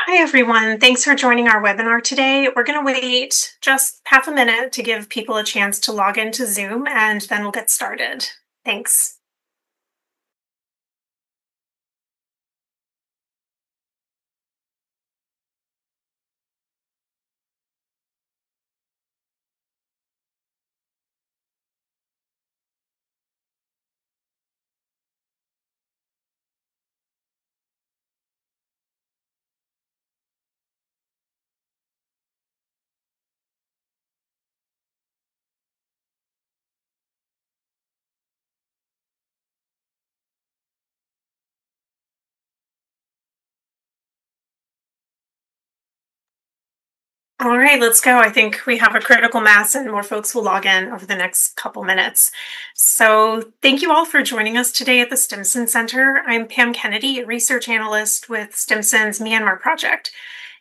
Hi, everyone. Thanks for joining our webinar today. We're going to wait just half a minute to give people a chance to log into Zoom, and then we'll get started. Thanks. All right, let's go. I think we have a critical mass and more folks will log in over the next couple minutes. So thank you all for joining us today at the Stimson Center. I'm Pam Kennedy, a research analyst with Stimson's Myanmar project.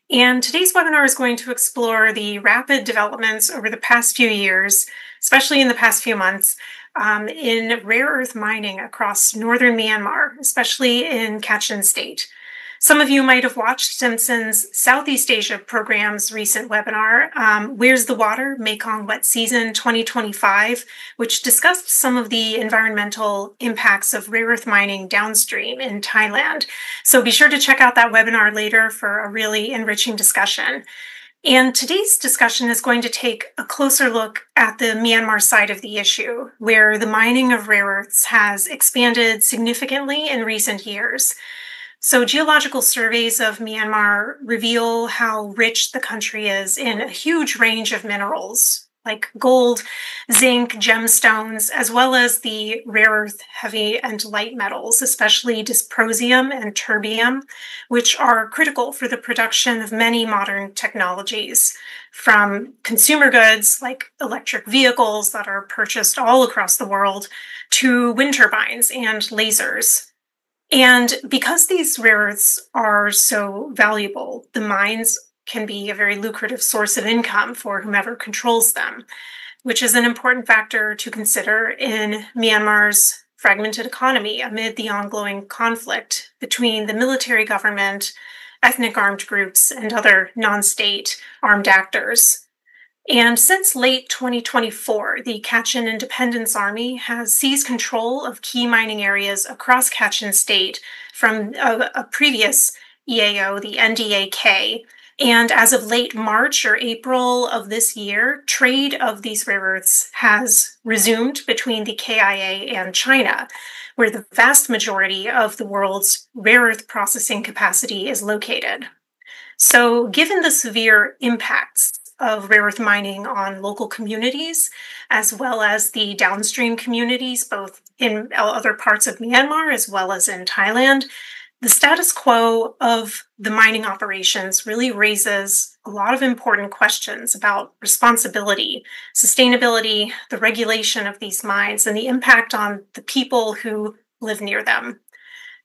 And today's webinar is going to explore the rapid developments over the past few years, especially in the past few months, in rare earth mining across northern Myanmar, especially in Kachin State. Some of you might have watched Stimson's Southeast Asia program's recent webinar, Where's the Water? Mekong Wet Season 2025, which discussed some of the environmental impacts of rare earth mining downstream in Thailand. So be sure to check out that webinar later for a really enriching discussion. And today's discussion is going to take a closer look at the Myanmar side of the issue, where the mining of rare earths has expanded significantly in recent years. So geological surveys of Myanmar reveal how rich the country is in a huge range of minerals like gold, zinc, gemstones, as well as the rare earth heavy and light metals, especially dysprosium and terbium, which are critical for the production of many modern technologies, from consumer goods like electric vehicles that are purchased all across the world to wind turbines and lasers. And because these rare earths are so valuable, the mines can be a very lucrative source of income for whomever controls them, which is an important factor to consider in Myanmar's fragmented economy amid the ongoing conflict between the military government, ethnic armed groups, and other non-state armed actors. And since late 2024, the Kachin Independence Army has seized control of key mining areas across Kachin State from a previous EAO, the NDAK. And as of late March or April of this year, trade of these rare earths has resumed between the KIA and China, where the vast majority of the world's rare earth processing capacity is located. So given the severe impacts of rare earth mining on local communities, as well as the downstream communities, both in other parts of Myanmar as well as in Thailand, the status quo of the mining operations really raises a lot of important questions about responsibility, sustainability, the regulation of these mines, and the impact on the people who live near them.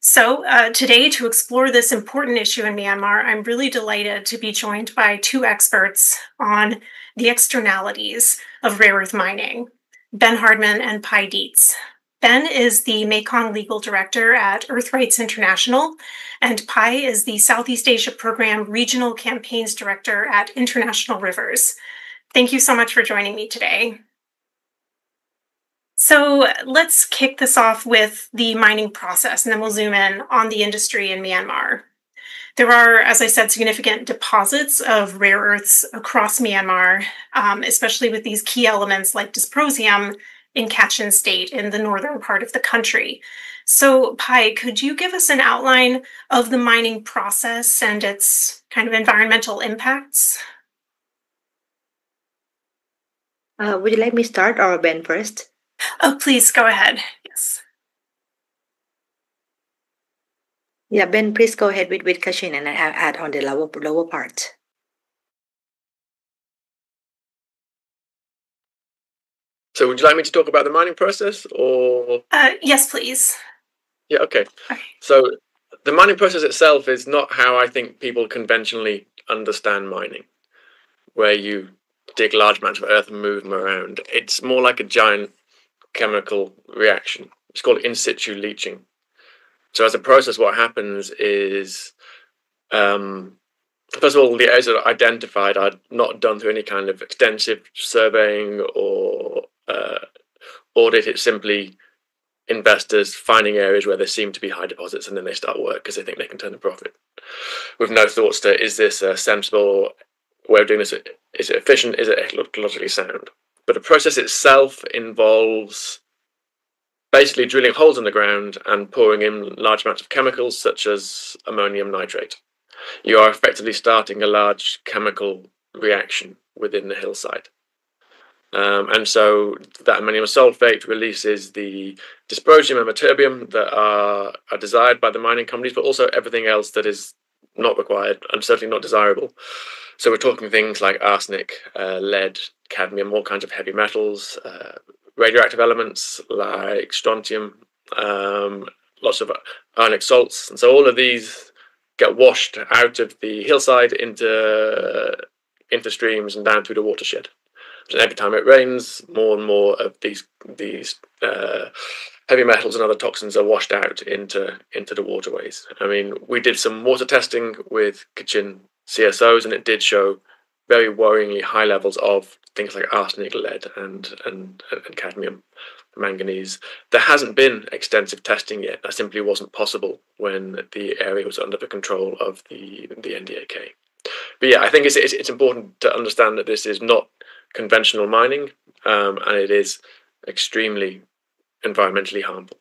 So today, to explore this important issue in Myanmar, I'm really delighted to be joined by two experts on the externalities of rare earth mining, Ben Hardman and Pai Dietz. Ben is the Mekong Legal Director at Earth Rights International, and Pai is the Southeast Asia Program Regional Campaigns Director at International Rivers. Thank you so much for joining me today. So let's kick this off with the mining process, and then we'll zoom in on the industry in Myanmar. There are, as I said, significant deposits of rare earths across Myanmar, especially with these key elements like dysprosium in Kachin State in the northern part of the country. So, Pai, could you give us an outline of the mining process and its kind of environmental impacts? Would you like me to start or Ben first? Oh, please go ahead. Yes. Yeah, Ben, please go ahead with Kachin and add on the lower part. So would you like me to talk about the mining process or? Yes, please. Yeah, okay. So the mining process itself is not how I think people conventionally understand mining, where you dig large amounts of earth and move them around. It's more like a giant chemical reaction. It's called in situ leaching. So as a process, what happens is first of all, the areas that are identified are not done through any kind of extensive surveying or audit. It's simply investors finding areas where there seem to be high deposits, and then they start work because they think they can turn a profit, with no thoughts to, is this a sensible way of doing this? Is it efficient? Is it ecologically sound? But the process itself involves basically drilling holes in the ground and pouring in large amounts of chemicals such as ammonium nitrate. You are effectively starting a large chemical reaction within the hillside. And so that ammonium sulfate releases the dysprosium and terbium that are desired by the mining companies, but also everything else that is not required and certainly not desirable. So we're talking things like arsenic, lead, cadmium, all kinds of heavy metals, radioactive elements like strontium, lots of ionic salts. And so all of these get washed out of the hillside into streams and down through the watershed. And every time it rains, more and more of these heavy metals and other toxins are washed out into the waterways. I mean, we did some water testing with Kachin CSOs, and it did show very worryingly high levels of things like arsenic, lead, and cadmium, manganese. There hasn't been extensive testing yet. That simply wasn't possible when the area was under the control of the NDAK. But yeah, I think it's important to understand that this is not conventional mining, and it is extremely environmentally harmful.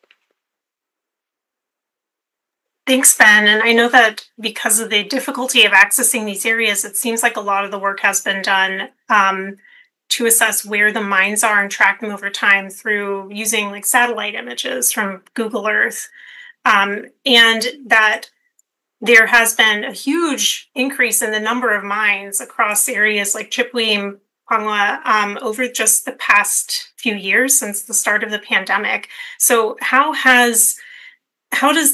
Thanks, Ben. And I know that because of the difficulty of accessing these areas, it seems like a lot of the work has been done to assess where the mines are and track them over time through using like satellite images from Google Earth. And that there has been a huge increase in the number of mines across areas like Chipwe, Pangwa, over just the past few years since the start of the pandemic. So how does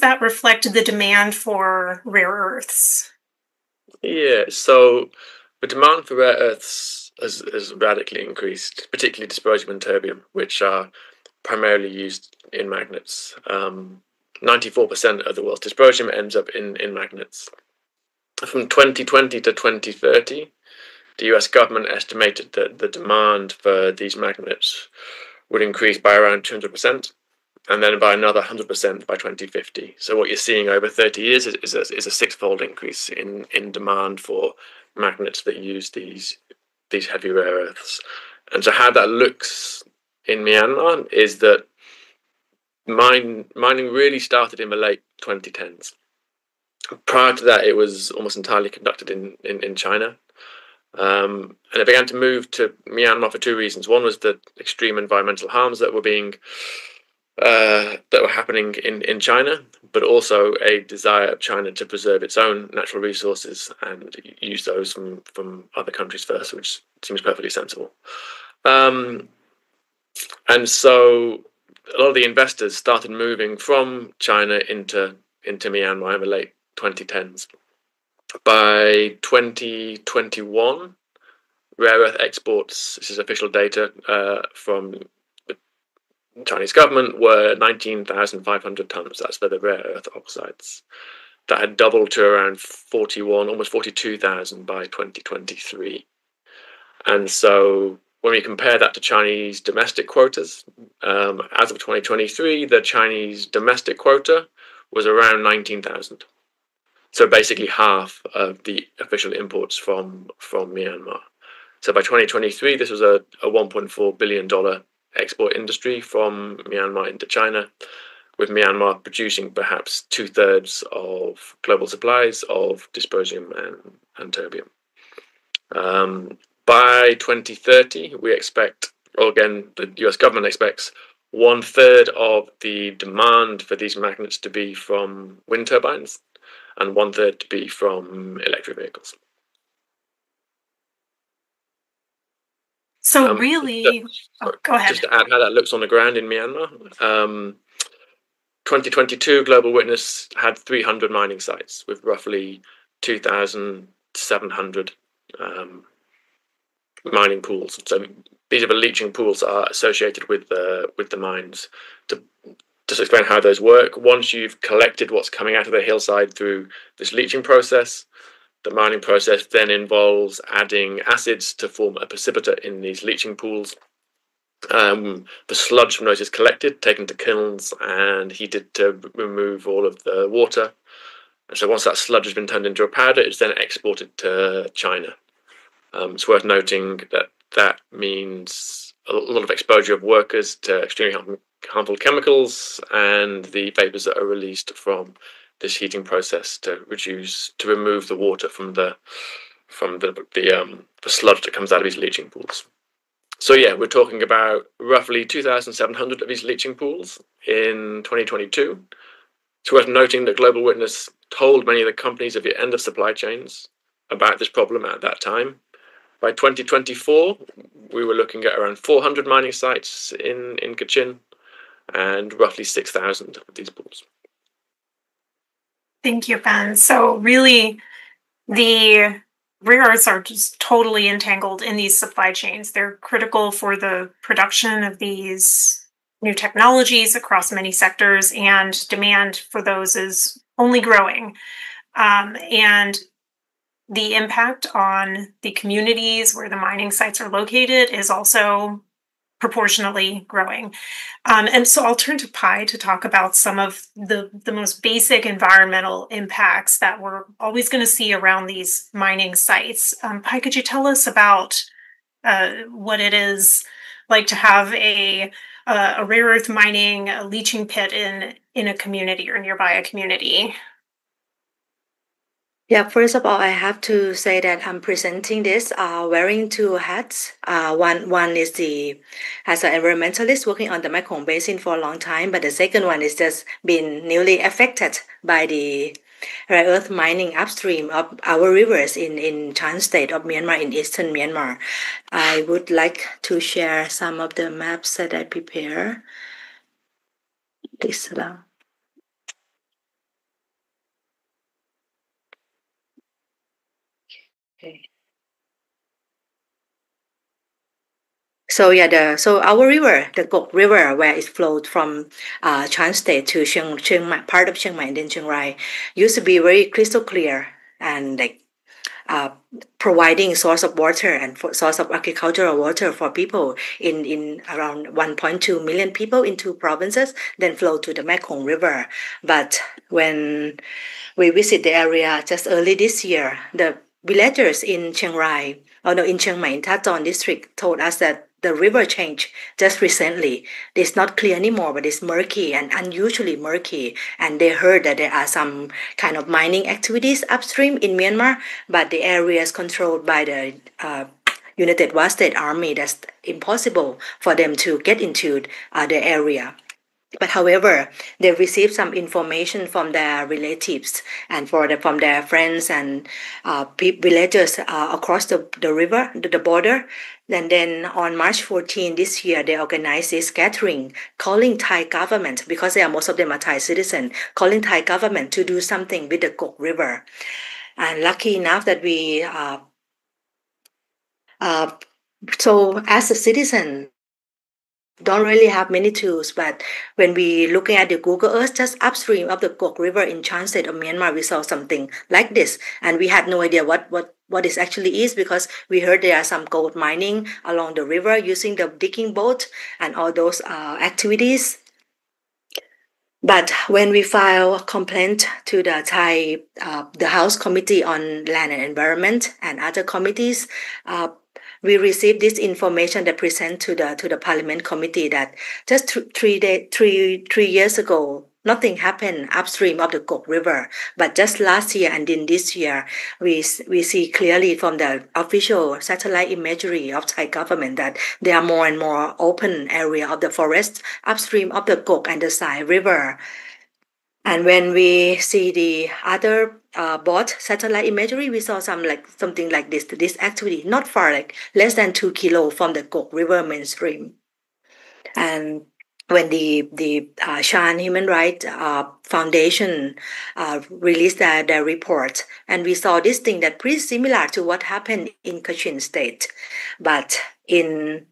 that reflect the demand for rare earths? Yeah, so the demand for rare earths has radically increased, particularly dysprosium and terbium, which are primarily used in magnets. 94% of the world's dysprosium ends up in magnets. From 2020 to 2030, the US government estimated that the demand for these magnets would increase by around 200%, and then by another 100% by 2050. So what you're seeing over 30 years is a six-fold increase in demand for magnets that use these heavy rare earths. And so how that looks in Myanmar is that mining really started in the late 2010s. Prior to that, it was almost entirely conducted in China. And it began to move to Myanmar for two reasons. One was the extreme environmental harms that were happening in China, but also a desire of China to preserve its own natural resources and use those from other countries first, which seems perfectly sensible. And so a lot of the investors started moving from China into Myanmar in the late 2010s. By 2021, rare earth exports, this is official data from the Chinese government, were 19,500 tons. That's for the rare earth oxides. That had doubled to around 41, almost 42,000 by 2023. And so when we compare that to Chinese domestic quotas, as of 2023, the Chinese domestic quota was around 19,000. So basically half of the official imports from Myanmar. So by 2023, this was a $1.4 billion export industry from Myanmar into China, with Myanmar producing perhaps 2/3 of global supplies of dysprosium and terbium. By 2030, we expect, or again, the US government expects 1/3 of the demand for these magnets to be from wind turbines and 1/3 to be from electric vehicles. So really, go ahead. Just to add how that looks on the ground in Myanmar, 2022 Global Witness had 300 mining sites with roughly 2,700 mining pools. So these are the leaching pools that are associated with the mines. To just explain how those work, once you've collected what's coming out of the hillside through this leaching process, The mining process then involves adding acids to form a precipitate in these leaching pools. The sludge from those is collected, taken to kilns, and heated to remove all of the water. And so once that sludge has been turned into a powder, it's then exported to China. It's worth noting that that means a lot of exposure of workers to extremely harmful chemicals and the vapors that are released from this heating process to remove the water from the sludge that comes out of these leaching pools. So yeah, we're talking about roughly 2,700 of these leaching pools in 2022. It's worth noting that Global Witness told many of the companies at the end of supply chains about this problem at that time. By 2024, we were looking at around 400 mining sites in Kachin and roughly 6,000 of these pools. Thank you, Ben. So really, the rare earths are just totally entangled in these supply chains. They're critical for the production of these new technologies across many sectors, and demand for those is only growing. And the impact on the communities where the mining sites are located is also proportionately growing. And so I'll turn to Pai to talk about some of the most basic environmental impacts that we're always going to see around these mining sites. Pai, could you tell us about what it is like to have a rare earth mining a leaching pit in a community or nearby a community? Yeah, first of all, I have to say that I'm presenting this wearing two hats. One is as an environmentalist working on the Mekong Basin for a long time, but the second one is just been newly affected by the rare earth mining upstream of our rivers in Chan State of Myanmar, in eastern Myanmar. I would like to share some of the maps that I prepare. Please allow. Okay. So yeah, so our river, the Kok River, where it flowed from Chan State to Chiang Mai, part of Chiang Mai and then Chiang Rai, used to be very crystal clear and providing source of water and source of agricultural water for people in around 1.2 million people in two provinces, then flow to the Mekong River. But when we visit the area just early this year, the villagers in Chiang Rai, in Chiang Mai, in Taton district, told us that the river changed just recently. It's not clear anymore, but it's murky and unusually murky. And they heard that there are some kind of mining activities upstream in Myanmar, but the area is controlled by the United Wa State Army. That's impossible for them to get into the area. But however, they received some information from their relatives and from their friends and villagers across the river, the border. And then on March 14 this year, they organized this gathering, calling Thai government, because most of them are Thai citizens, calling Thai government to do something with the Kok River. And lucky enough that we, so as a citizen, don't really have many tools, but when we looking at the Google Earth just upstream of the Kok River in Chan State of Myanmar, we saw something like this, and we had no idea what this actually is, because we heard there are some gold mining along the river using the digging boat and all those activities. But when we file a complaint to the Thai, the House Committee on Land and Environment and other committees, we received this information that present to the Parliament Committee that just 3 years ago, nothing happened upstream of the Kok River. But just last year and in this year, we see clearly from the official satellite imagery of Thai government that there are more and more open area of the forest upstream of the Kok and the Sai River. And when we see the other bot satellite imagery, we saw something like this activity, not far, like less than 2 kilos from the Kok River mainstream. And when the Shan Human Rights Foundation released their report, and we saw this thing that pretty similar to what happened in Kachin State, but in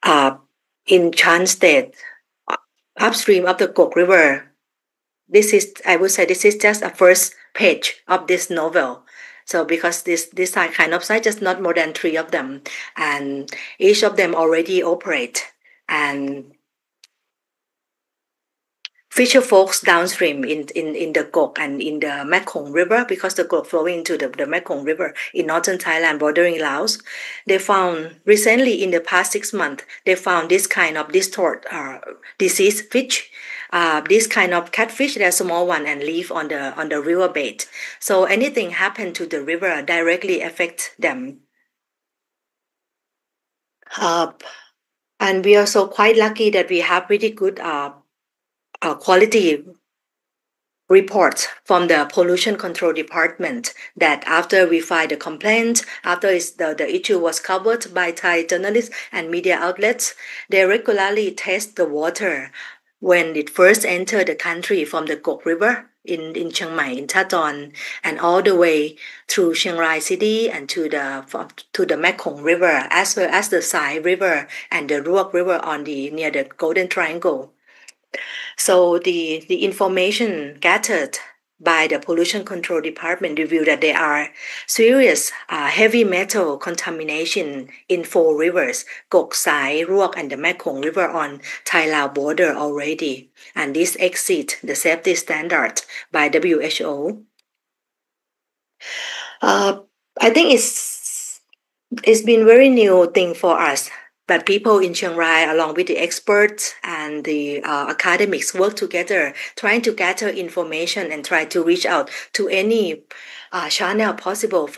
Chan State, upstream of the Kok River, I would say this is just a first page of this novel. So because this kind of site, just not more than 3 of them, and each of them already operate, and fisher folks downstream in the Kok and in the Mekong River, because the Kok flowing into the Mekong River in northern Thailand bordering Laos, they found recently in the past 6 months, they found this kind of diseased fish. This kind of catfish, they're small one and live on the riverbed. So anything happen to the river directly affects them. And we are so quite lucky that we have pretty good quality reports from the pollution control department, that after we filed the complaint, after the issue was covered by Thai journalists and media outlets, they regularly test the water when it first entered the country from the Kok River in Chiang Mai, in Taton, and all the way through Chiang Rai City and to the Mekong River, as well as the Sai River and the Ruok River near the Golden Triangle. So the information gathered by the Pollution Control Department revealed that there are serious heavy metal contamination in 4 rivers, Kok, Sai, Ruok, and the Mekong River on Thai-Lao border already. And this exceeds the safety standard by WHO. I think it's been very new thing for us. But people in Chiang Rai, along with the experts and the academics, work together, trying to gather information and try to reach out to any channel possible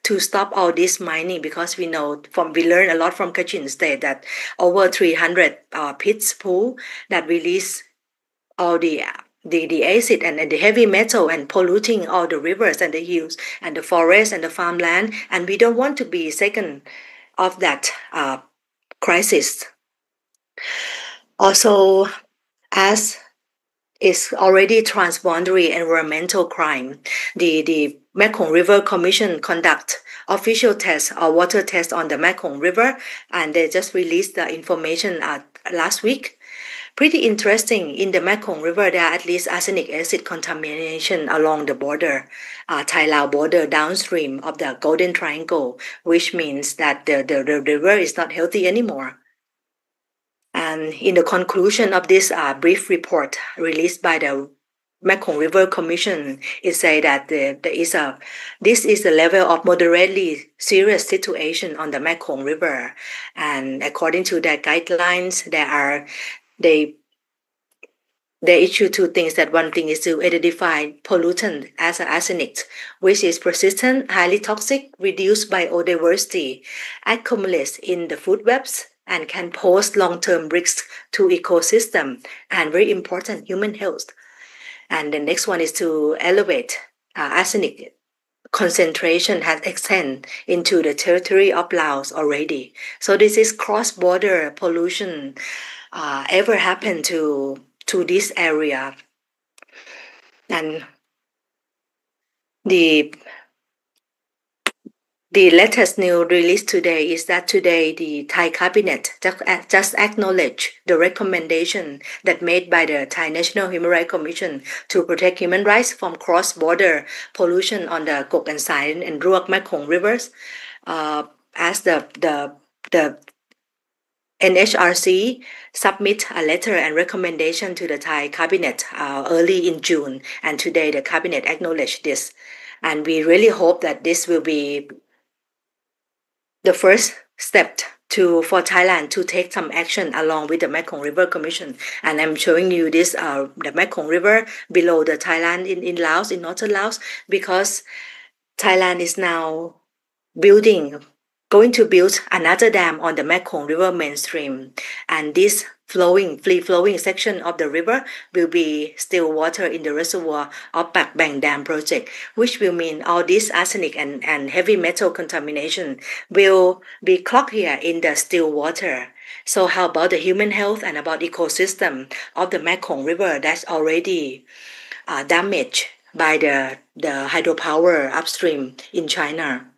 to stop all this mining, because we learned a lot from Kachin State that over 300 pits pool that release all the acid and the heavy metal and polluting all the rivers and the hills and the forest and the farmland, and we don't want to be second of that crisis. Also, as is already transboundary environmental crime, the Mekong River Commission conduct official tests or water tests on the Mekong River, and they just released the information last week. Pretty interesting. In the Mekong River, there are at least arsenic acid contamination along the border, Thai-Lao border downstream of the Golden Triangle, which means that the river is not healthy anymore. And in the conclusion of this brief report released by the Mekong River Commission, it says that this is the level of moderately serious situation on the Mekong River, and according to their guidelines, they issue 2 things. That one thing is to identify pollutant as arsenic, which is persistent, highly toxic, reduced biodiversity, accumulates in the food webs, and can pose long-term risks to ecosystem, and very important, human health. And the next one is to elevate arsenic concentration has extended into the territory of Laos already. So this is cross-border pollution ever happened to this area. And the latest news released today is that today the Thai cabinet just acknowledged the recommendation that made by the Thai National Human Rights Commission to protect human rights from cross-border pollution on the Kok and Sai and Ruok Mekong rivers, as the NHRC submit a letter and recommendation to the Thai cabinet early in June, and today the cabinet acknowledged this, and we really hope that this will be the first step for Thailand to take some action along with the Mekong River Commission. And I'm showing you this the Mekong River below the Thailand in Laos, in northern Laos, because Thailand is now going to build another dam on the Mekong River mainstream, and this free flowing section of the river will be still water in the reservoir of Pak Bang Dam project, which will mean all this arsenic and heavy metal contamination will be clogged here in the still water. So how about the human health and about ecosystem of the Mekong River that's already damaged by the hydropower upstream in China?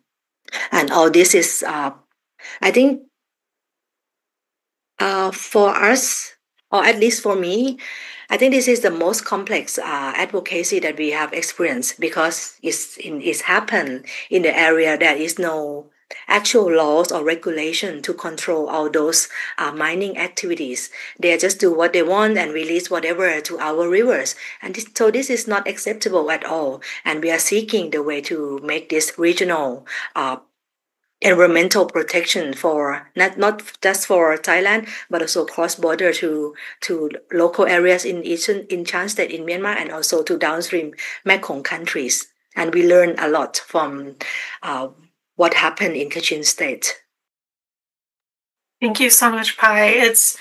And all this is, I think, for us, or at least for me, I think this is the most complex advocacy that we have experienced because it's happened in the area there is no actual laws or regulation to control all those mining activities. They just do what they want and release whatever to our rivers. And so this is not acceptable at all. And we are seeking the way to make this regional environmental protection for not just for Thailand, but also cross-border to local areas in Chan State in Myanmar and also to downstream Mekong countries. And we learn a lot from what happened in Kachin State. Thank you so much, Pai. It's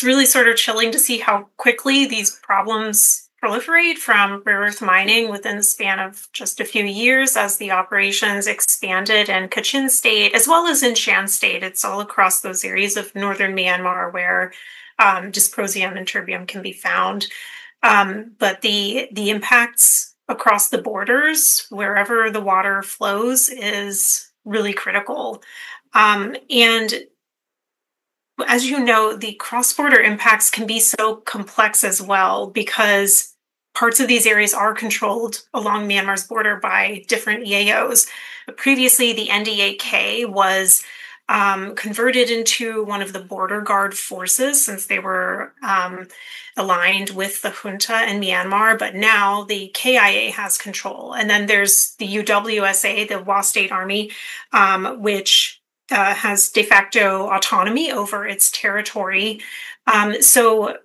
really sort of chilling to see how quickly these problems proliferate from rare earth mining within the span of just a few years as the operations expanded in Kachin State, as well as in Shan State. It's all across those areas of northern Myanmar where dysprosium and terbium can be found. But the impacts across the borders, wherever the water flows, is really critical. And as you know, the cross-border impacts can be so complex as well because parts of these areas are controlled along Myanmar's border by different EAOs. Previously, the NDAK was converted into one of the border guard forces since they were aligned with the junta in Myanmar, but now the KIA has control. And then there's the UWSA, the Wa State Army, which has de facto autonomy over its territory. So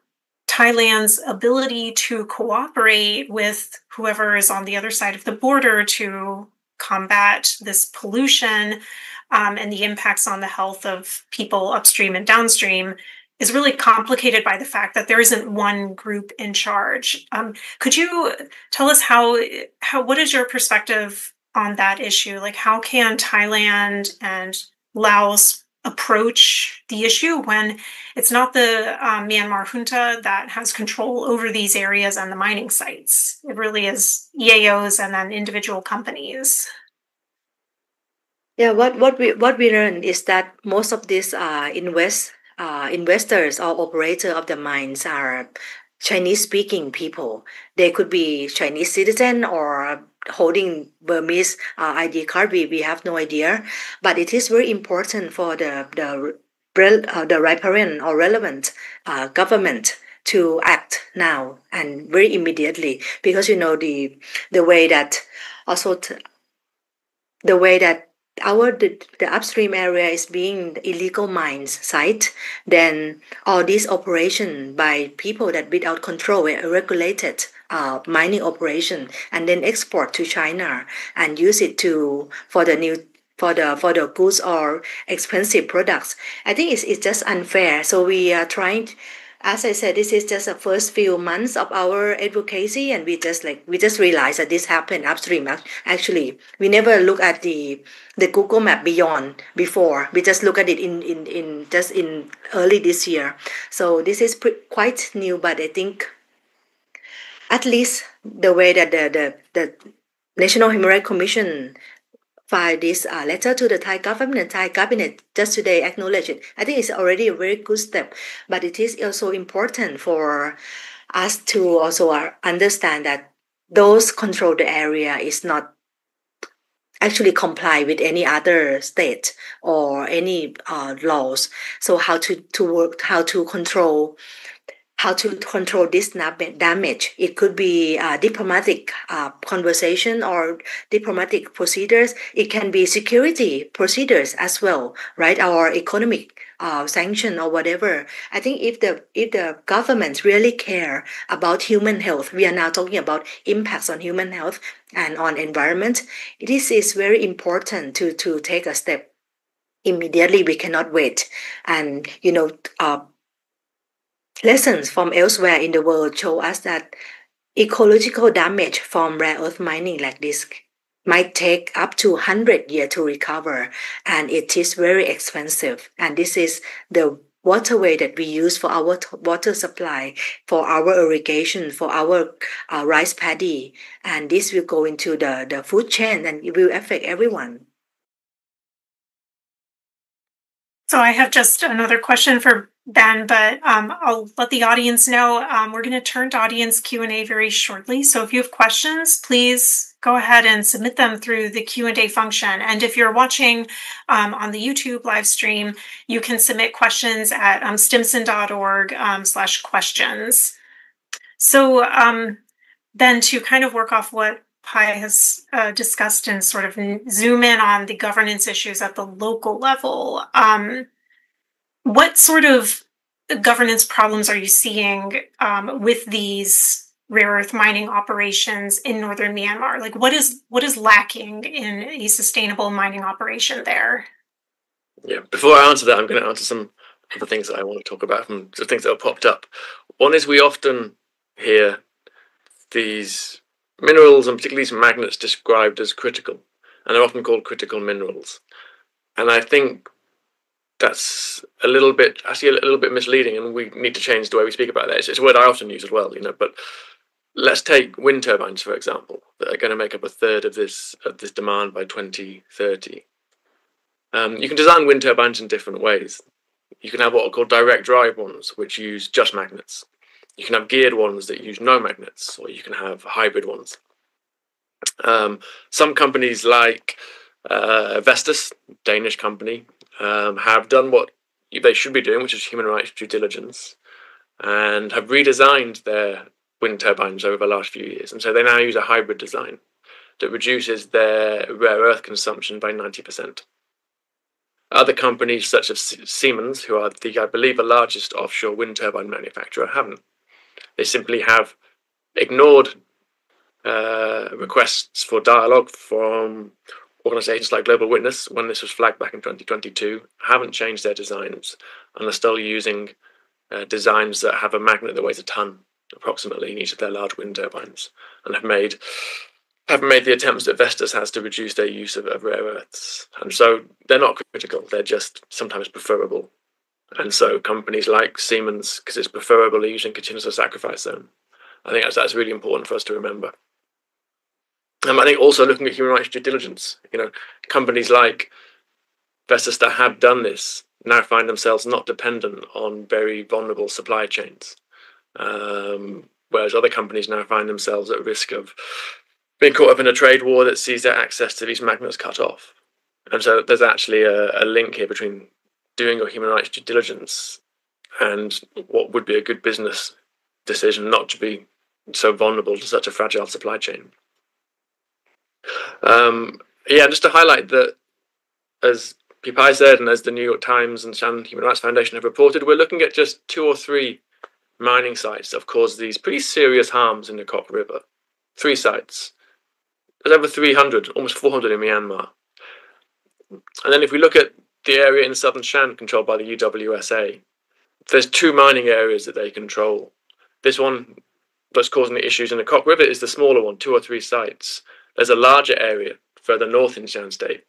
Thailand's ability to cooperate with whoever is on the other side of the border to combat this pollution and the impacts on the health of people upstream and downstream is really complicated by the fact that there isn't one group in charge. Could you tell us what is your perspective on that issue? Like, how can Thailand and Laos approach the issue when it's not the Myanmar junta that has control over these areas and the mining sites? It really is EAOs and then individual companies. Yeah, what we learned is that most of these investors or operator of the mines are Chinese-speaking people. They could be Chinese citizen or holding Burmese ID card. We have no idea, but it is very important for the riparian or relevant government to act now and very immediately, because the way that the upstream area is being illegal mines site, then all this operation by people that without control regulated mining operation and then export to China and use it for the goods or expensive products. I think it's just unfair. So we are trying. As I said, this is just the first few months of our advocacy, and we just realized that this happened upstream. Actually, we never look at the Google map before. We just look at it in early this year. So this is quite new, but I think at least the way that the National Human Rights Commission filed this letter to the Thai government, Thai cabinet just today acknowledged it. I think it's already a very good step, but it is also important for us to also understand that those control the area is not actually comply with any other state or any laws. So how to control this damage. It could be diplomatic conversation or diplomatic procedures. It can be security procedures as well, right? Or economic sanction or whatever. I think if the government really care about human health, we are now talking about impacts on human health and on environment. This is very important to take a step immediately. We cannot wait. And lessons from elsewhere in the world show us that ecological damage from rare earth mining like this might take up to 100 years to recover, and it is very expensive. And this is the waterway that we use for our water supply, for our irrigation, for our rice paddy, and this will go into the food chain and it will affect everyone. So I have just another question for then, but I'll let the audience know we're going to turn to audience Q&A very shortly. So if you have questions, please go ahead and submit them through the Q&A function. And if you're watching on the YouTube live stream, you can submit questions at stimson.org/questions. So then to kind of work off what Pi has discussed and sort of zoom in on the governance issues at the local level, what sort of governance problems are you seeing with these rare earth mining operations in northern Myanmar? Like, what is lacking in a sustainable mining operation there? Yeah, before I answer that, I'm going to answer some of the things that I want to talk about from the things that have popped up. One is we often hear these minerals, and particularly these magnets, described as critical, and they're often called critical minerals. And I think that's a little bit misleading, and we need to change the way we speak about that. It's a word I often use as well, but let's take wind turbines, for example, that are going to make up a third of this demand by 2030. You can design wind turbines in different ways. You can have what are called direct drive ones, which use just magnets. You can have geared ones that use no magnets, or you can have hybrid ones. Some companies like Vestas, Danish company, have done what they should be doing, which is human rights due diligence, and have redesigned their wind turbines over the last few years. And so they now use a hybrid design that reduces their rare earth consumption by 90%. Other companies such as Siemens, who are I believe the largest offshore wind turbine manufacturer, haven't. They simply have ignored requests for dialogue from organizations like Global Witness when this was flagged back in 2022, haven't changed their designs, and are still using designs that have a magnet that weighs a ton approximately in each of their large wind turbines, and haven't made the attempts that Vestas has to reduce their use of rare earths. And so they're not critical, they're just sometimes preferable. And so companies like Siemens, because it's preferable, are using continuous sacrifice zone. I think that's really important for us to remember. I think also looking at human rights due diligence, companies like Vestas that have done this now find themselves not dependent on very vulnerable supply chains, whereas other companies now find themselves at risk of being caught up in a trade war that sees their access to these magnets cut off. And so there's actually a link here between doing your human rights due diligence and what would be a good business decision not to be so vulnerable to such a fragile supply chain. Just to highlight that, as Pi said, and as the New York Times and Shannon Human Rights Foundation have reported, we're looking at just 2 or 3 mining sites that have caused these pretty serious harms in the Kok River. 3 sites. There's over 300, almost 400 in Myanmar. And then if we look at the area in southern Shan controlled by the UWSA, there's 2 mining areas that they control. This one that's causing the issues in the Kok River is the smaller one, 2 or 3 sites. There's a larger area further north in Shan State,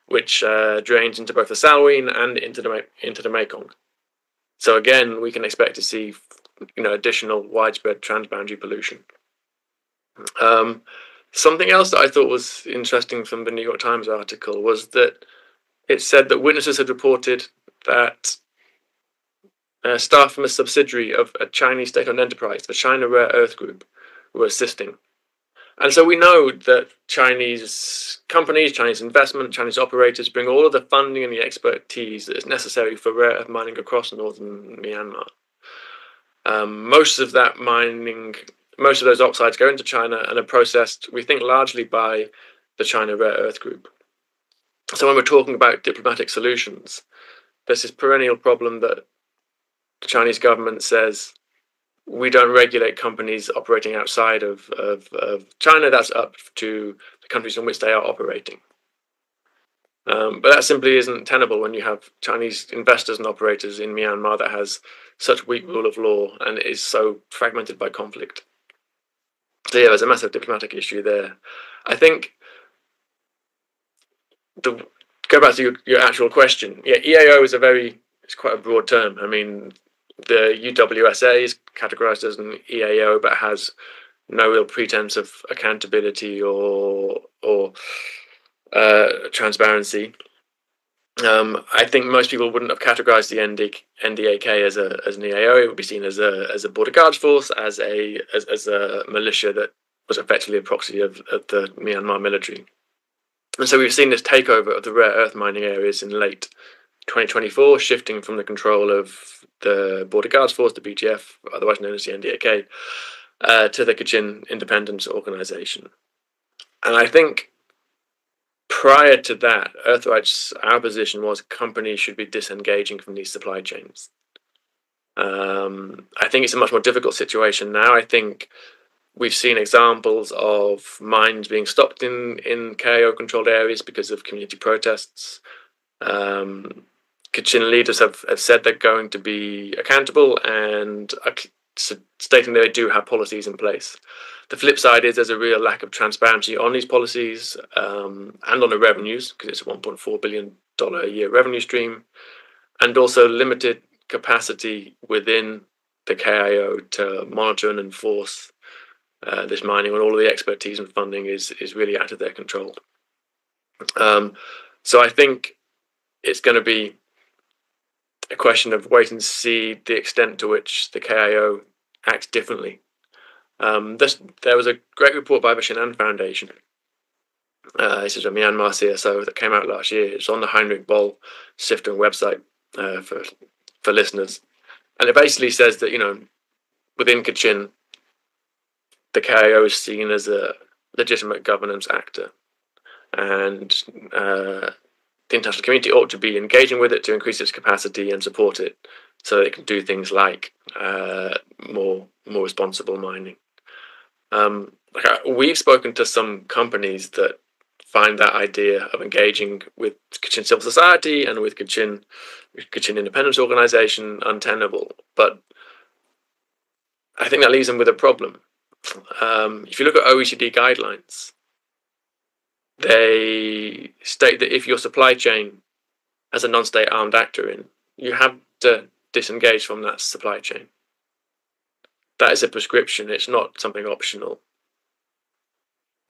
which drains into both the Salween and into the Mekong. So again, we can expect to see additional widespread transboundary pollution. Something else that I thought was interesting from the New York Times article was that it said that witnesses had reported that staff from a subsidiary of a Chinese state-owned enterprise, the China Rare Earth Group, were assisting. And so we know that Chinese companies, Chinese investment, Chinese operators bring all of the funding and the expertise that is necessary for rare earth mining across northern Myanmar. Most of those oxides go into China and are processed, we think, largely by the China Rare Earth Group. So when we're talking about diplomatic solutions, there's this perennial problem that the Chinese government says, we don't regulate companies operating outside of China. That's up to the countries in which they are operating. But that simply isn't tenable when you have Chinese investors and operators in Myanmar that has such weak rule of law and is so fragmented by conflict. So yeah, there's a massive diplomatic issue there. I think, go back to your actual question, EAO is it's quite a broad term. I mean, the UWSA is categorized as an EAO, but has no real pretense of accountability or transparency. I think most people wouldn't have categorized the NDAK as an EAO. It would be seen as a border guards force, as a militia that was effectively a proxy of the Myanmar military. And so we've seen this takeover of the rare earth mining areas in late 2024, shifting from the control of the Border Guards Force, the BGF, otherwise known as the NDAK, to the Kachin Independence Organization. And I think prior to that, Earthrights, our position was companies should be disengaging from these supply chains. I think it's a much more difficult situation now. I think we've seen examples of mines being stopped in KAO-controlled areas because of community protests. Kachin leaders have said they're going to be accountable and are stating that they do have policies in place. The flip side is there's a real lack of transparency on these policies and on the revenues, because it's a $1.4 billion a year revenue stream, and also limited capacity within the KIO to monitor and enforce this mining, when all of the expertise and funding is really out of their control. So I think it's going to be a question of wait and see the extent to which the KIO acts differently. There was a great report by the Shinhan Foundation. This is a Myanmar CSO that came out last year. It's on the Heinrich Boll Sifton website for listeners. And it basically says that, within Kachin, the KIO is seen as a legitimate governance actor, and the international community ought to be engaging with it to increase its capacity and support it so that it can do things like more responsible mining. We've spoken to some companies that find that idea of engaging with Kachin civil society and with Kachin Independence Organization untenable, but I think that leaves them with a problem. If you look at OECD guidelines, they state that if your supply chain has a non-state armed actor in, you have to disengage from that supply chain. That is a prescription. It's not something optional.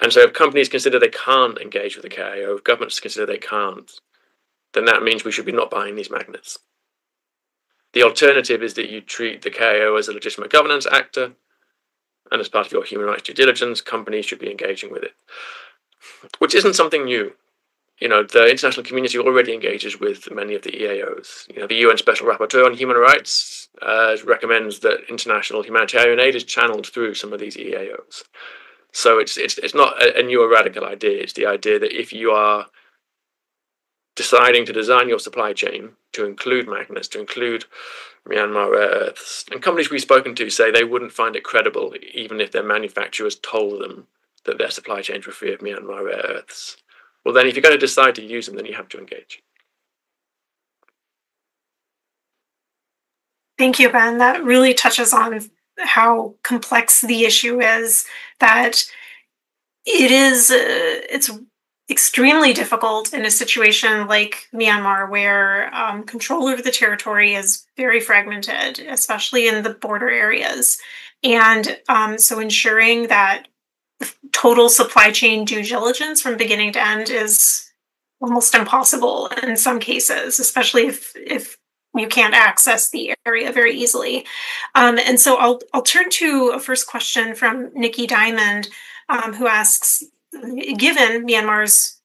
And so if companies consider they can't engage with the KIO, if governments consider they can't, then that means we should be not buying these magnets. The alternative is that you treat the KIO as a legitimate governance actor, and as part of your human rights due diligence, companies should be engaging with it, which isn't something new. The international community already engages with many of the EAOs. The UN Special Rapporteur on Human Rights recommends that international humanitarian aid is channeled through some of these EAOs. So it's not a new or radical idea. It's the idea that if you are deciding to design your supply chain to include magnets, to include Myanmar rare earths, and companies we've spoken to say they wouldn't find it credible even if their manufacturers told them that their supply chains were free of Myanmar rare earths. Well, then if you're going to decide to use them, then you have to engage. Thank you, Ben. That really touches on how complex the issue is, that it's extremely difficult in a situation like Myanmar, where control over the territory is very fragmented, especially in the border areas. And so ensuring that total supply chain due diligence from beginning to end is almost impossible in some cases, especially if you can't access the area very easily. And so I'll turn to a first question from Nikki Diamond, who asks, given Myanmar's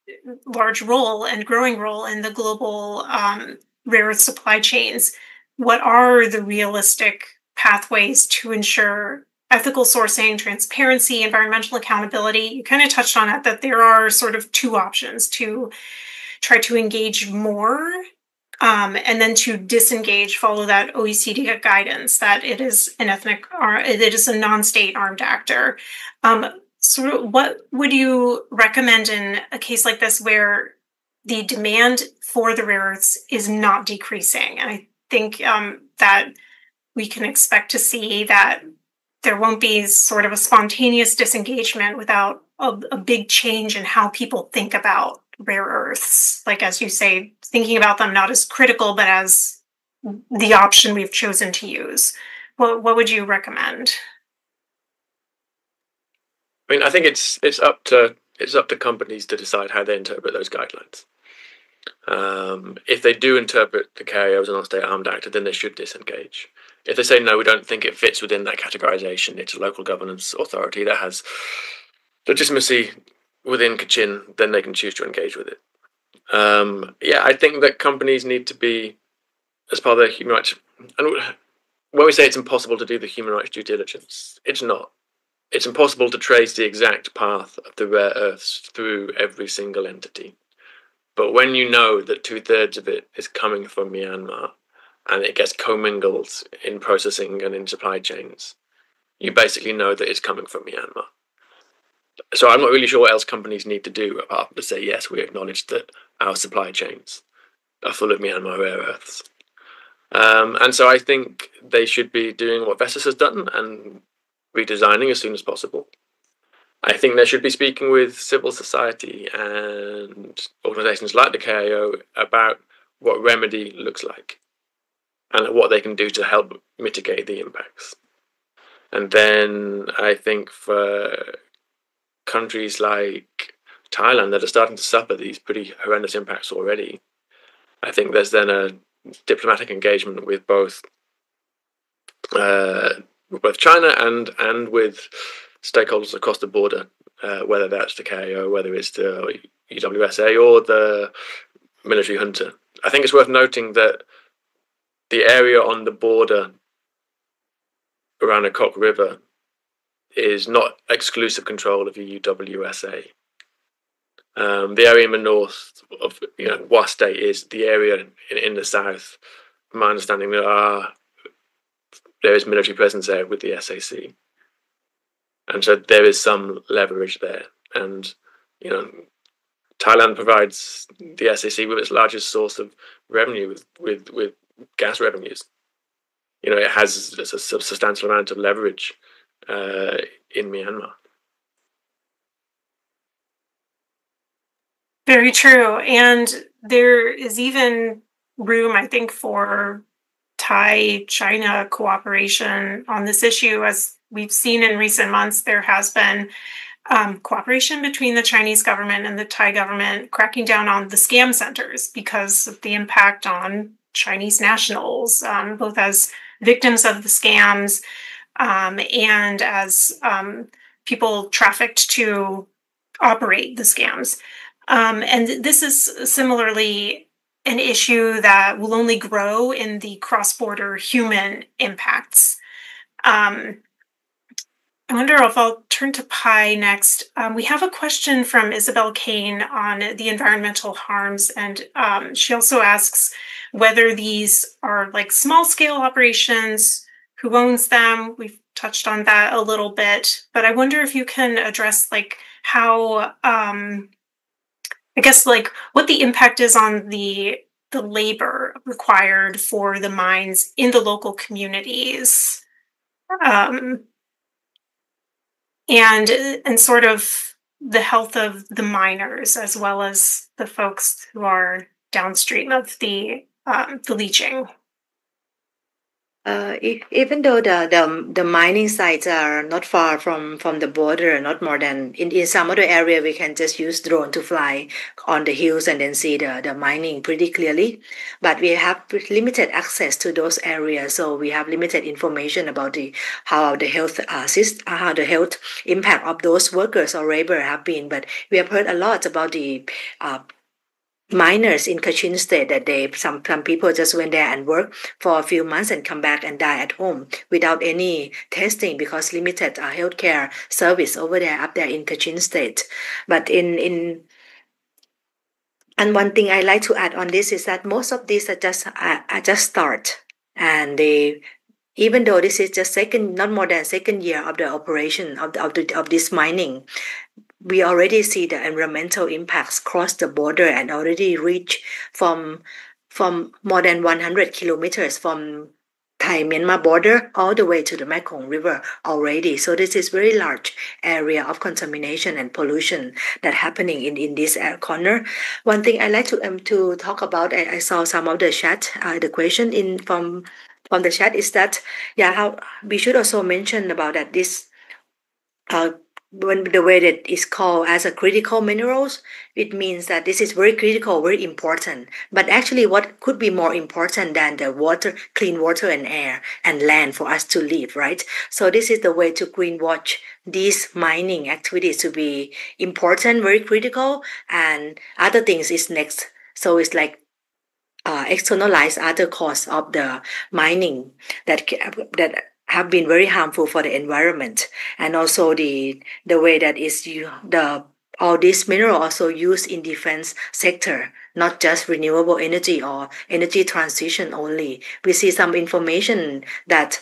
large role and growing role in the global rare earth supply chains, what are the realistic pathways to ensure ethical sourcing, transparency, environmental accountability? You kind of touched on it, that there are sort of two options: to try to engage more and then to disengage, follow that OECD guidance that it is a non-state armed actor. So what would you recommend in a case like this, where the demand for the rare earths is not decreasing? And I think that we can expect to see that there won't be sort of a spontaneous disengagement without a big change in how people think about rare earths. Like, as you say, thinking about them not as critical, but as the option we've chosen to use. What would you recommend? I think it's up to companies to decide how they interpret those guidelines. If they do interpret the KIO as a non-state armed actor, then they should disengage. If they say, no, we don't think it fits within that categorization, it's a local governance authority that has legitimacy within Kachin, then they can choose to engage with it. I think that companies need to be, as part of their human rights, and when we say it's impossible to do the human rights due diligence, it's not. It's impossible to trace the exact path of the rare earths through every single entity. But when you know that 2/3 of it is coming from Myanmar and it gets commingled in processing and in supply chains, you basically know that it's coming from Myanmar. So I'm not really sure what else companies need to do apart from to say, yes, we acknowledge that our supply chains are full of Myanmar rare earths. And so I think they should be doing what Vestas has done and redesigning as soon as possible. I think they should be speaking with civil society and organizations like the KIO about what remedy looks like and what they can do to help mitigate the impacts. And then I think for countries like Thailand that are starting to suffer these pretty horrendous impacts already, I think there's then a diplomatic engagement with both China and with stakeholders across the border, whether that's the KIO, whether it's the UWSA or the military junta. I think it's worth noting that the area on the border around the Kok River is not exclusive control of the UWSA. The area in the north of Wa State is the area in the south. From my understanding, there is military presence there with the SAC. And so there is some leverage there. And, Thailand provides the SAC with its largest source of revenue with gas revenues. It has a substantial amount of leverage in Myanmar. Very true. And there is even room, I think, for Thai-China cooperation on this issue. As we've seen in recent months, there has been cooperation between the Chinese government and the Thai government cracking down on the scam centers because of the impact on Chinese nationals, both as victims of the scams and as people trafficked to operate the scams. And this is similarly an issue that will only grow in the cross-border human impacts. I wonder if I'll turn to Pi next. We have a question from Isabel Kane on the environmental harms, and she also asks whether these are like small-scale operations, who owns them. We've touched on that a little bit, but I wonder if you can address like how, I guess like what the impact is on the labor required for the mines in the local communities. And sort of the health of the miners as well as the folks who are downstream of the leaching. Even though the mining sites are not far from the border, not more than in some other area, we can just use drone to fly on the hills and then see the mining pretty clearly. But we have limited access to those areas, so we have limited information about how the health impact of those workers or labor have been. But we have heard a lot about the miners in Kachin State that some people just went there and work for a few months and come back and die at home without any testing because limited healthcare service over there up there in Kachin State. But and one thing I like to add on this is that most of these are just start, and even though this is just not more than second year of the operation of this mining, we already see the environmental impacts cross the border and already reach from more than 100 kilometers from Thai-Myanmar border all the way to the Mekong River already. So this is very large area of contamination and pollution that happening in this corner. One thing I like to talk about, I saw some of the chat, the question from the chat is that how we should also mention about that this when the way that is called as a critical minerals, it means that this is very critical, very important. But actually, what could be more important than the water, clean water and air and land for us to live, right? So this is the way to greenwash these mining activities to be important, very critical, and other things is next. So it's like externalize other costs of the mining that have been very harmful for the environment, and also the way that is all this mineral also used in defense sector, not just renewable energy or energy transition only. We see some information that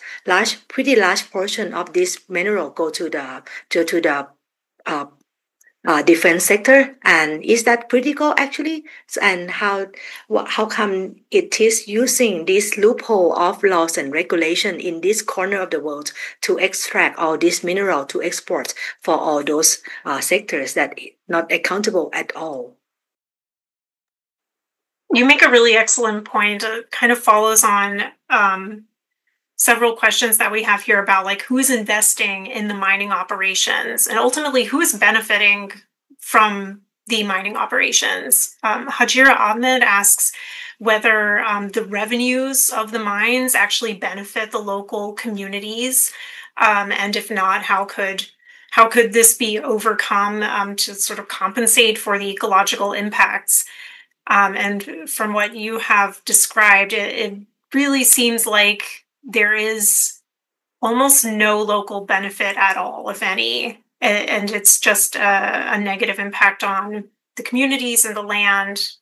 pretty large portion of this mineral go to the defense sector. And is that critical actually? And how come it is using this loophole of laws and regulation in this corner of the world to extract all this mineral to export for all those sectors that not accountable at all? You make a really excellent point. It kind of follows on several questions that we have here about like who's investing in the mining operations and ultimately who is benefiting from the mining operations. Hajira Ahmed asks whether the revenues of the mines actually benefit the local communities, and if not, how could this be overcome to sort of compensate for the ecological impacts? And from what you have described, it really seems like there is almost no local benefit at all, if any, and it's just a negative impact on the communities and the land,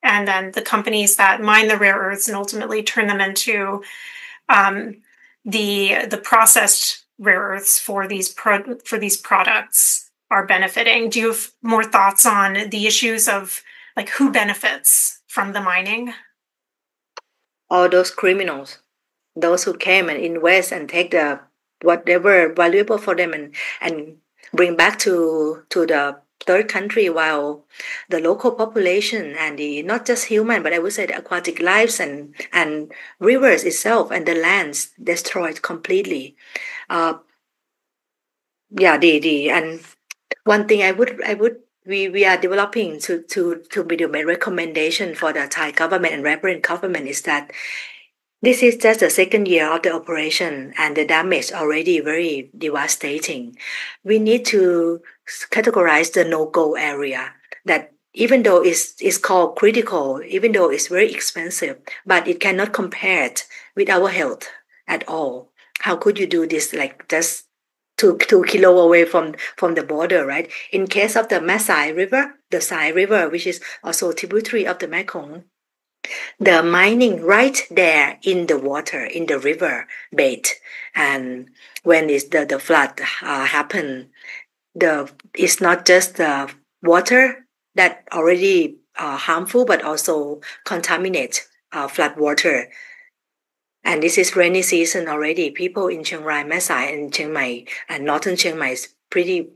and then the companies that mine the rare earths and ultimately turn them into the processed rare earths for these products are benefiting. Do you have more thoughts on the issues of like who benefits from the mining? All those criminals, those who came and invest and take the whatever valuable for them and bring back to the third country, while the local population and the not just human but I would say the aquatic lives and rivers itself and the lands destroyed completely. And one thing we are developing to be the recommendation for the Thai government and reference government is that this is just the second year of the operation and the damage already very devastating. We need to categorize the no-go area, that even though it's called critical, even though it's very expensive, but it cannot compare it with our health at all. How could you do this like just 2 kilos away from the border, right? In case of the Masai River, the Sai River, which is also tributary of the Mekong, the mining right there in the water, in the river bed, and when the flood happen, it's not just the water that already harmful, but also contaminate flood water. And this is rainy season already. People in Chiang Rai, Masai, and Chiang Mai, and northern Chiang Mai is pretty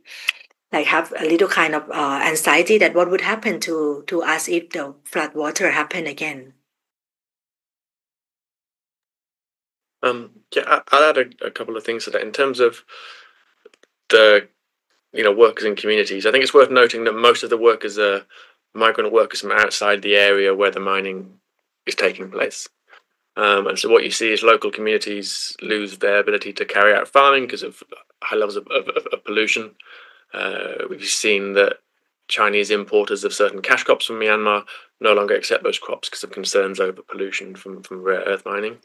like have a little kind of anxiety that what would happen to us if the flood water happen again. I'll add a couple of things to that in terms of the workers in communities. I think it's worth noting that most of the workers are migrant workers from outside the area where the mining is taking place. And so what you see is local communities lose their ability to carry out farming because of high levels of pollution. We've seen that Chinese importers of certain cash crops from Myanmar no longer accept those crops because of concerns over pollution from rare earth mining.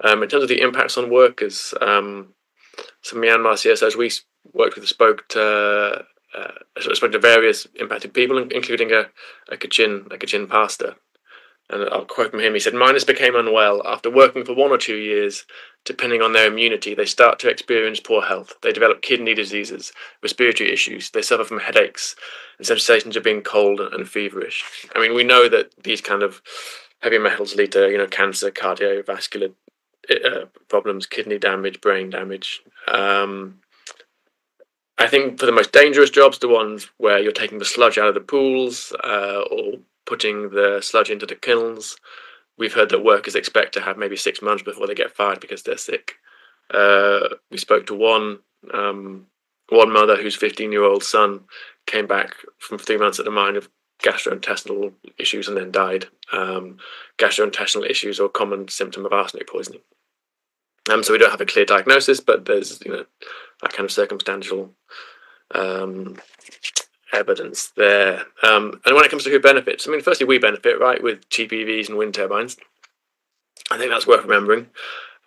In terms of the impacts on workers, some Myanmar CSOs we worked with spoke to various impacted people, including a Kachin pastor. And I'll quote from him. He said, "Miners became unwell after working for 1 or 2 years. Depending on their immunity, they start to experience poor health. They develop kidney diseases, respiratory issues. They suffer from headaches and sensations of being cold and feverish." I mean, we know that these kind of heavy metals lead to cancer, cardiovascular problems, kidney damage, brain damage. I think for the most dangerous jobs, the ones where you're taking the sludge out of the pools or putting the sludge into the kilns, we've heard that workers expect to have maybe 6 months before they get fired because they're sick. We spoke to one one mother whose 15-year-old son came back from 3 months at the mine of gastrointestinal issues and then died. Gastrointestinal issues are a common symptom of arsenic poisoning. So we don't have a clear diagnosis, but there's that kind of circumstantial evidence there. And when it comes to who benefits, I mean, firstly, we benefit, right, with cheap EVs and wind turbines. I think that's worth remembering.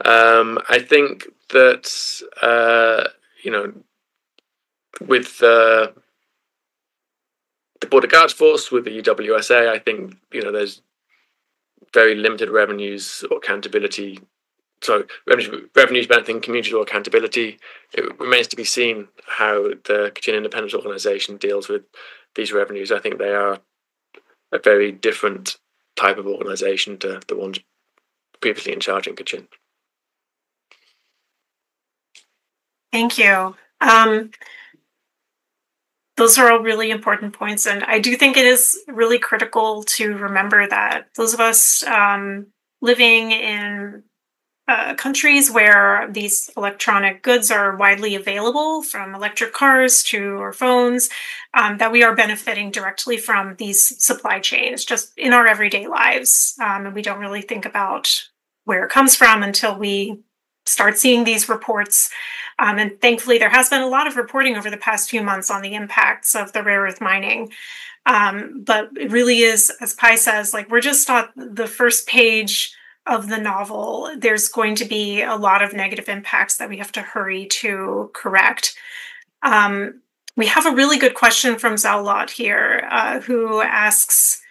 I think that with the Border Guards Force, with the UWSA, I think there's very limited revenues or accountability. So revenues benefiting communities or accountability. It remains to be seen how the Kachin Independence Organization deals with these revenues. I think they are a very different type of organization to the ones previously in charge in Kachin. Thank you. Those are all really important points. And I do think it is really critical to remember that those of us living in countries where these electronic goods are widely available, from electric cars to our phones, that we are benefiting directly from these supply chains just in our everyday lives. And we don't really think about where it comes from until we start seeing these reports. And thankfully, there has been a lot of reporting over the past few months on the impacts of the rare earth mining. But it really is, as Pai says, like we're just on the first page of the novel. There's going to be a lot of negative impacts that we have to hurry to correct. We have a really good question from Zaulot here, who asks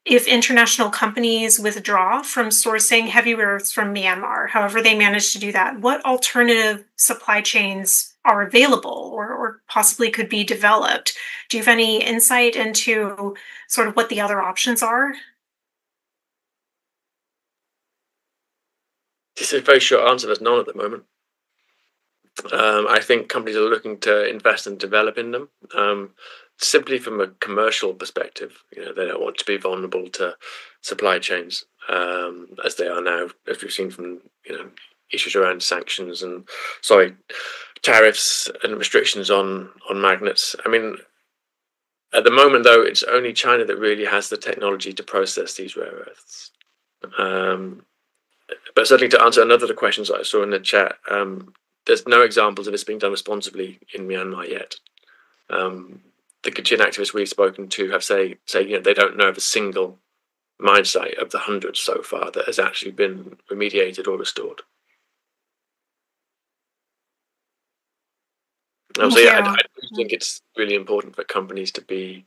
if international companies withdraw from sourcing heavy rare earths from Myanmar, however they manage to do that, what alternative supply chains are available or possibly could be developed? Do you have any insight into sort of what the other options are? This is a very short answer. There's none at the moment. I think companies are looking to invest and develop in them. Simply from a commercial perspective, they don't want to be vulnerable to supply chains as they are now, as we've seen from issues around sanctions and tariffs and restrictions on magnets. I mean, at the moment though, it's only China that really has the technology to process these rare earths. But certainly to answer another of the questions that I saw in the chat, there's no examples of this being done responsibly in Myanmar yet. The Kachin activists we've spoken to have say they don't know of a single mine site of the hundreds so far that has actually been remediated or restored. So I do think it's really important for companies to be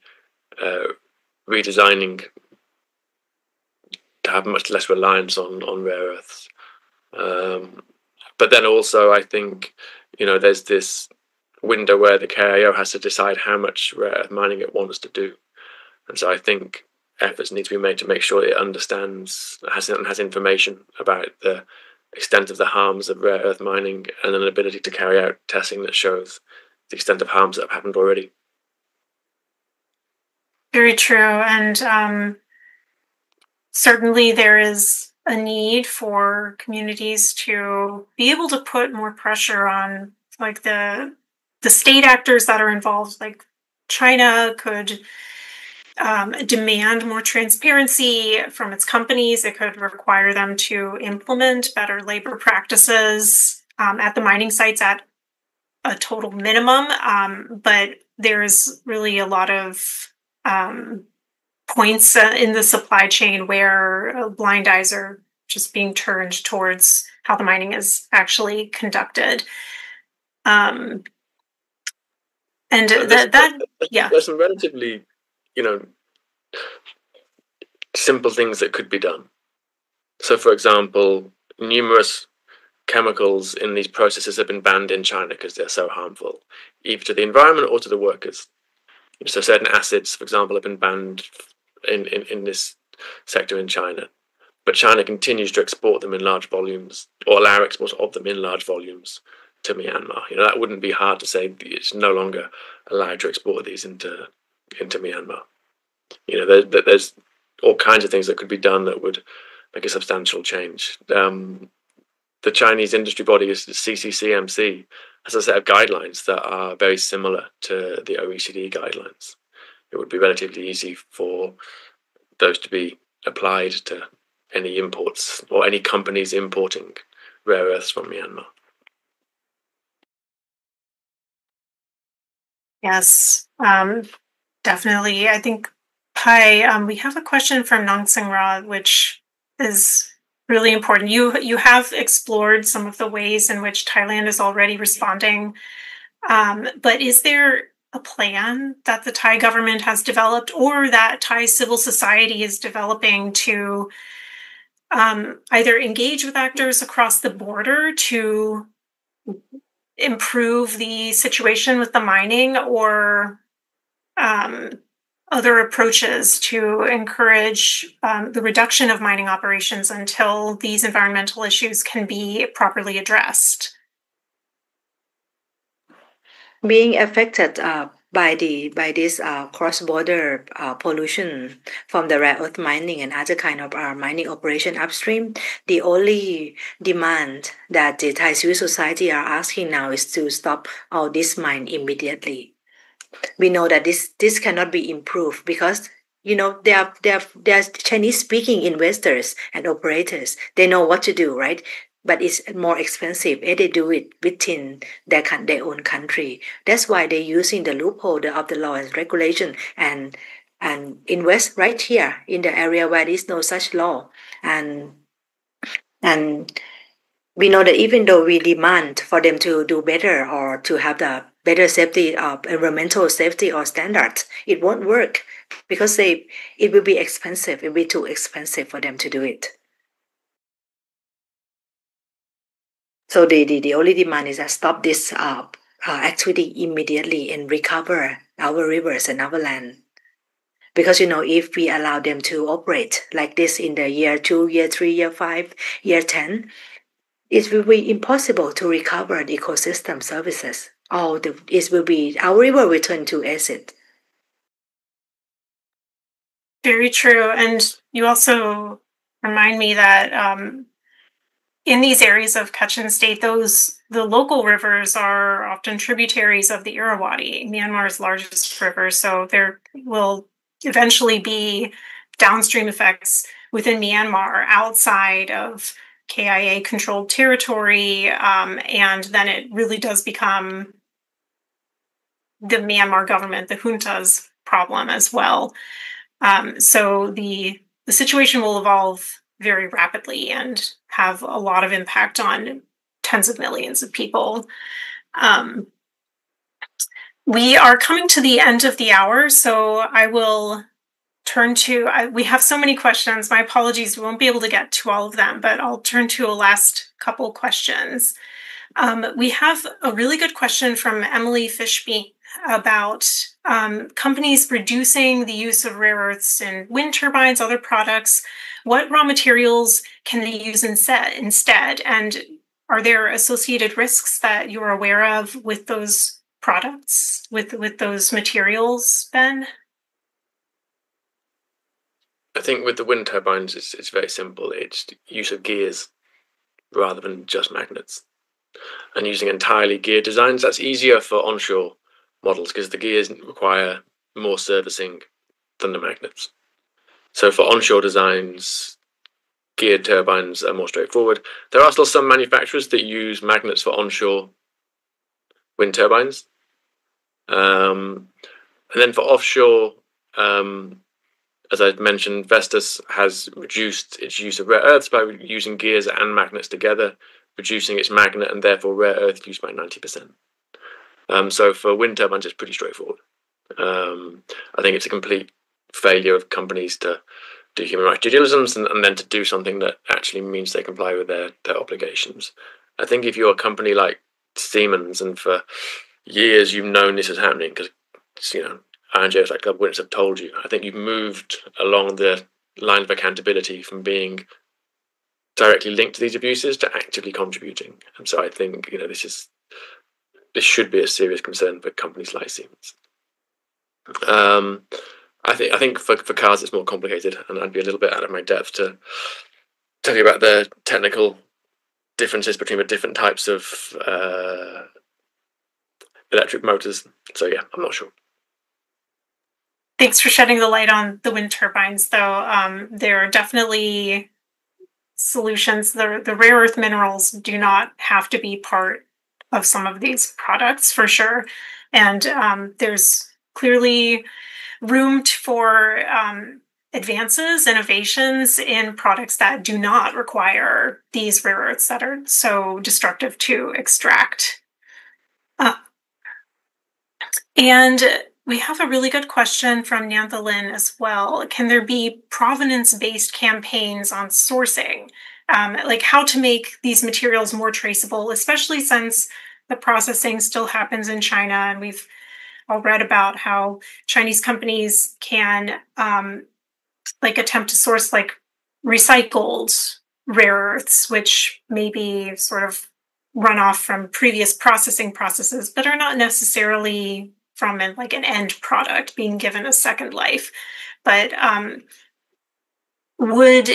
redesigning to have much less reliance on rare earths. But then also I think there's this window where the KIO has to decide how much rare earth mining it wants to do, and so I think efforts need to be made to make sure it understands, has information about the extent of the harms of rare earth mining and an ability to carry out testing that shows the extent of harms that have happened already. Very true, and certainly there is a need for communities to be able to put more pressure on like the state actors that are involved. Like China could demand more transparency from its companies. It could require them to implement better labor practices at the mining sites at a total minimum. But there's really a lot of points in the supply chain where blind eyes are just being turned towards how the mining is actually conducted. There's some relatively, simple things that could be done. So, for example, numerous chemicals in these processes have been banned in China because they're so harmful, either to the environment or to the workers. So certain acids, for example, have been banned in this sector in China. But China continues to export them in large volumes, or allow export of them in large volumes to Myanmar. That wouldn't be hard to say. It's no longer allowed to export these into Myanmar. There's all kinds of things that could be done that would make a substantial change. the Chinese industry body is CCCMC has a set of guidelines that are very similar to the OECD guidelines. It would be relatively easy for those to be applied to any imports or any companies importing rare earths from Myanmar. Yes, definitely. I think, Pai, we have a question from Nong Sing Ra, which is really important. You have explored some of the ways in which Thailand is already responding, but is there a plan that the Thai government has developed or that Thai civil society is developing to either engage with actors across the border to improve the situation with the mining, or other approaches to encourage the reduction of mining operations until these environmental issues can be properly addressed? Being affected by this cross-border pollution from the rare earth mining and other kind of mining operation upstream, the only demand that the Thai civil society are asking now is to stop all this mine immediately. We know that this cannot be improved because they are Chinese speaking investors and operators. They know what to do, right? But it's more expensive if they do it within their own country. That's why they're using the loophole of the law and regulation and invest right here in the area where there is no such law. And we know that even though we demand for them to do better or to have the better safety of environmental safety or standards, it won't work because it will be expensive. It will be too expensive for them to do it. So the only demand is that stop this activity immediately and recover our rivers and our land. Because if we allow them to operate like this in the year 2, year 3, year 5, year 10, it will be impossible to recover the ecosystem services. Our river will turn to acid. Very true. And you also remind me that in these areas of Kachin State, the local rivers are often tributaries of the Irrawaddy, Myanmar's largest river. So there will eventually be downstream effects within Myanmar outside of KIA-controlled territory, and then it really does become the Myanmar government, the junta's problem as well. So the situation will evolve very rapidly and have a lot of impact on tens of millions of people. We are coming to the end of the hour, so I will turn to, we have so many questions. My apologies, we won't be able to get to all of them, but I'll turn to a last couple questions. We have a really good question from Emily Fishbein about companies reducing the use of rare earths in wind turbines, other products. What raw materials can they use instead? And are there associated risks that you're aware of with those products, with those materials, Ben? I think with the wind turbines, it's very simple. It's use of gears rather than just magnets. And using entirely gear designs, that's easier for onshore models because the gears require more servicing than the magnets. So for onshore designs, geared turbines are more straightforward. There are still some manufacturers that use magnets for onshore wind turbines. And then for offshore, as I mentioned, Vestas has reduced its use of rare earths by using gears and magnets together, reducing its magnet and therefore rare earth use by 90%. So for wind turbines, it's pretty straightforward. I think it's a complete failure of companies to do human rights due diligence and then to do something that actually means they comply with their obligations. I think if you're a company like Siemens and for years you've known this is happening because, INJ's like Club Witness have told you, I think you've moved along the lines of accountability from being directly linked to these abuses to actively contributing. And so I think, this should be a serious concern for companies like Siemens. I think for cars it's more complicated, and I'd be a little bit out of my depth to tell you about the technical differences between the different types of electric motors. So yeah, I'm not sure. Thanks for shedding the light on the wind turbines, though. There are definitely solutions. The rare earth minerals do not have to be part of some of these products, for sure. And there's clearly room for advances, innovations in products that do not require these rare earths that are so destructive to extract. And we have a really good question from Nyantha Lin as well. Can there be provenance-based campaigns on sourcing? Like how to make these materials more traceable, especially since the processing still happens in China, and we've all read about how Chinese companies can attempt to source like recycled rare earths, which may be sort of run off from previous processing processes, but are not necessarily from an end product being given a second life. But would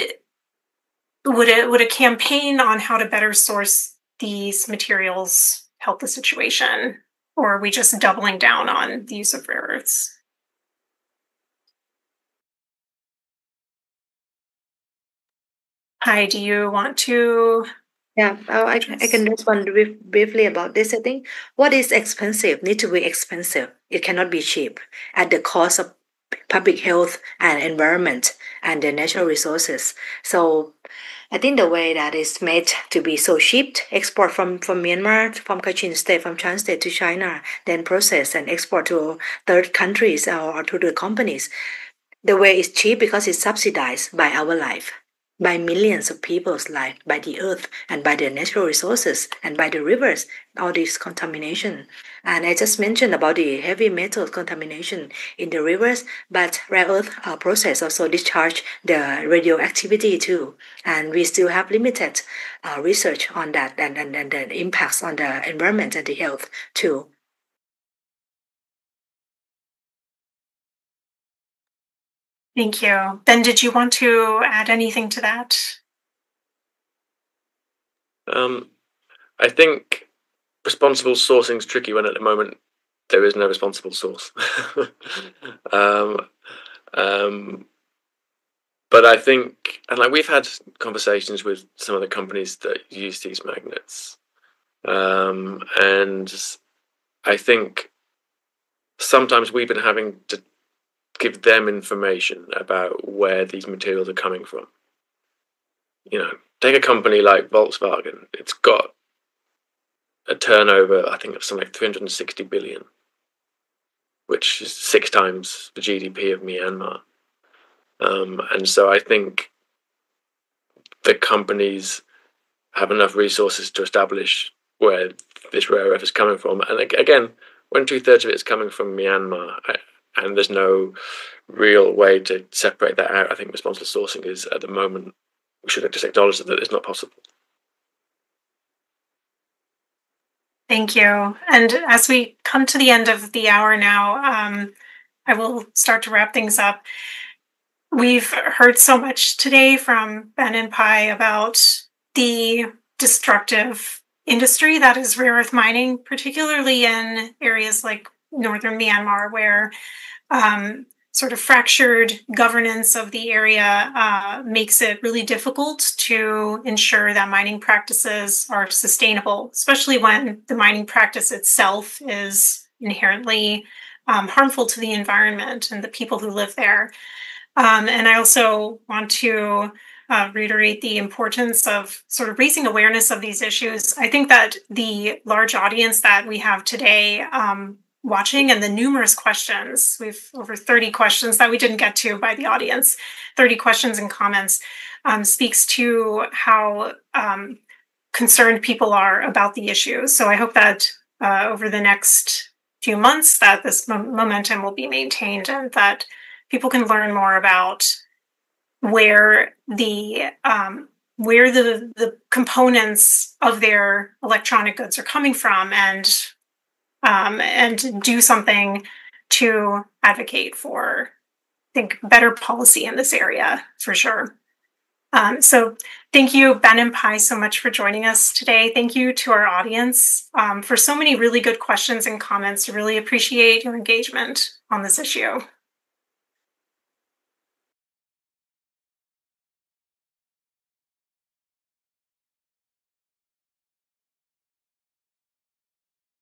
a campaign on how to better source these materials help the situation? Or are we just doubling down on the use of rare earths? Hi, do you want to? Yeah, I can respond briefly about this. I think what is expensive needs to be expensive. It cannot be cheap at the cost of public health and environment and the natural resources. So I think the way that is made to be so cheap, export from Myanmar, from Kachin state, from Chan state to China, then process and export to third countries or to the companies. The way is cheap because it's subsidized by our life, by millions of people's life, by the earth and by the natural resources and by the rivers, all this contamination. And I just mentioned about the heavy metal contamination in the rivers, but rare earth process also discharge the radioactivity too. And we still have limited research on that and the impacts on the environment and the health too. Thank you. Ben, did you want to add anything to that? I think responsible sourcing is tricky when at the moment there is no responsible source. But I think, and we've had conversations with some of the companies that use these magnets, and I think sometimes we've been having to give them information about where these materials are coming from. Take a company like Volkswagen. It's got a turnover, I think, of something like 360 billion, which is 6 times the GDP of Myanmar. And so I think the companies have enough resources to establish where this rare earth is coming from. And again, when 2/3 of it is coming from Myanmar, and there's no real way to separate that out, I think responsible sourcing is, at the moment, we should just acknowledge that it's not possible. Thank you. And as we come to the end of the hour now, I will start to wrap things up. We've heard so much today from Ben and Pai about the destructive industry that is rare earth mining, particularly in areas like northern Myanmar, where sort of fractured governance of the area makes it really difficult to ensure that mining practices are sustainable, especially when the mining practice itself is inherently harmful to the environment and the people who live there. And I also want to reiterate the importance of sort of raising awareness of these issues. I think that the large audience that we have today watching and the numerous questions, we've over 30 questions that we didn't get to by the audience, 30 questions and comments, speaks to how concerned people are about the issue. So I hope that over the next few months that this momentum will be maintained and that people can learn more about where the components of their electronic goods are coming from and do something to advocate for, I think, better policy in this area, for sure. So thank you, Ben and Pai, so much for joining us today. Thank you to our audience for so many really good questions and comments. I really appreciate your engagement on this issue.